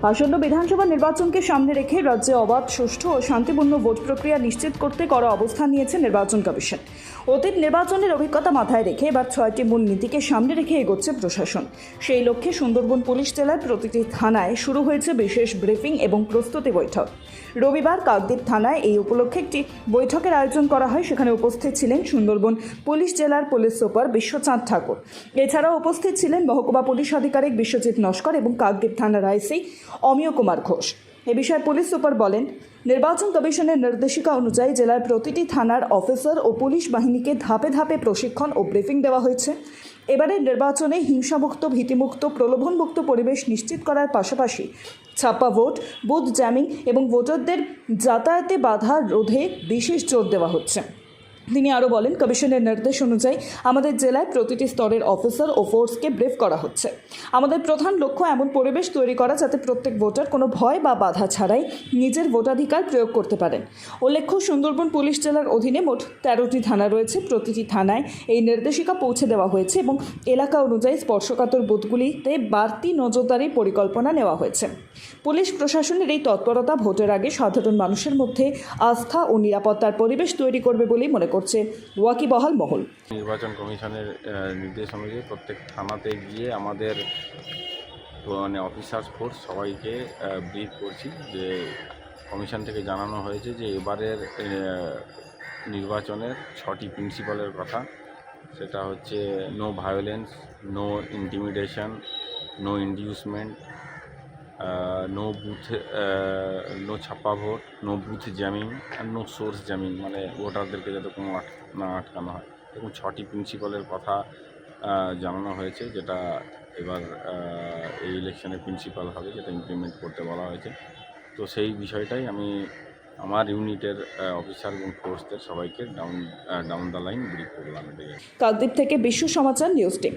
আসন্ন বিধানসভা নির্বাচনকে সামনে রেখে রাজ্যে অবাধ, সুষ্ঠু ও শান্তিপূর্ণ ভোট প্রক্রিয়া নিশ্চিত করতে কড়া অবস্থান নিয়েছে নির্বাচন কমিশন। অতীত নির্বাচনের অভিজ্ঞতা মাথায় রেখে এবার 6টি মূল নীতিকে সামনে রেখে এগোচ্ছে প্রশাসন। সেই লক্ষ্যে সুন্দরবন পুলিশ জেলার প্রতিটি থানায় শুরু হয়েছে বিশেষ ব্রিফিং এবং প্রস্তুতি বৈঠক। রবিবার কাকদ্বীপ থানায় এই উপলক্ষে একটি বৈঠকের আয়োজন করা হয়। সেখানে উপস্থিত ছিলেন সুন্দরবন পুলিশ জেলার পুলিশ সুপার বিশ্বচাঁদ ঠাকুর। এছাড়াও উপস্থিত ছিলেন মহকুমা পুলিশ আধিকারিক বিশ্বজিৎ নস্কর এবং কাকদ্বীপ থানার আইসি অমিয় কুমার ঘোষ। এ বিষয়ে পুলিশ সুপার বলেন, নির্বাচন কমিশনের নির্দেশিকা অনুযায়ী জেলার প্রতিটি থানার অফিসার ও পুলিশ বাহিনীকে ধাপে ধাপে প্রশিক্ষণ ও ব্রিফিং দেওয়া হয়েছে। এবারের নির্বাচনে হিংসামুক্ত, ভীতিমুক্ত, প্রলোভনমুক্ত পরিবেশ নিশ্চিত করার পাশাপাশি ছাপ্পা ভোট, বুথ জ্যামিং এবং ভোটারদের যাতায়াতে বাধা রোধে বিশেষ জোর দেওয়া হচ্ছে। তিনি আরও বলেন, কমিশনের নির্দেশ অনুযায়ী আমাদের জেলায় প্রতিটি স্তরের অফিসার ও ফোর্সকে ব্রিফ করা হচ্ছে। আমাদের প্রধান লক্ষ্য এমন পরিবেশ তৈরি করা যাতে প্রত্যেক ভোটার কোনো ভয় বা বাধা ছাড়াই নিজের ভোটাধিকার প্রয়োগ করতে পারেন। উল্লেখ্য, সুন্দরবন পুলিশ জেলার অধীনে মোট 13টি থানা রয়েছে। প্রতিটি থানায় এই নির্দেশিকা পৌঁছে দেওয়া হয়েছে এবং এলাকা অনুযায়ী স্পর্শকাতর বুথগুলিতে বাড়তি নজরদারির পরিকল্পনা নেওয়া হয়েছে। পুলিশ প্রশাসনের এই তৎপরতা ভোটের আগে সাধারণ মানুষের মধ্যে আস্থা ও নিরাপত্তার পরিবেশ তৈরি করবে বলেই মনে করছে ওয়াকিবহাল মহল। নির্বাচন কমিশনের নির্দেশ অনুযায়ী প্রত্যেক থানাতে গিয়ে আমাদের অফিসার্স ফোর্স সবাইকে ব্রিফ করছি যে কমিশন থেকে জানানো হয়েছে যে এবারের নির্বাচনের 6টি প্রিন্সিপালের কথা। সেটা হচ্ছে no violence, no intimidation, no inducement, no booth, no ছাপ্পা ভোট, নো বুথ জ্যামিং আর নো সোর্স জ্যামিং, মানে ভোটারদেরকে যাতে কোনো না আটকানো হয়। এবং 6টি প্রিন্সিপালের কথা জানানো হয়েছে, যেটা এবার এই ইলেকশনের প্রিন্সিপাল হবে, যেটা ইমপ্লিমেন্ট করতে বলা হয়েছে। তো সেই বিষয়টাই আমি আমার ইউনিটের অফিসার এবং ফোর্সদের সবাইকে ডাউন দ্য লাইন ব্রিফ করলাম। কাকদ্বীপ থেকে বিশ্ব সমাচার নিউজ টিম।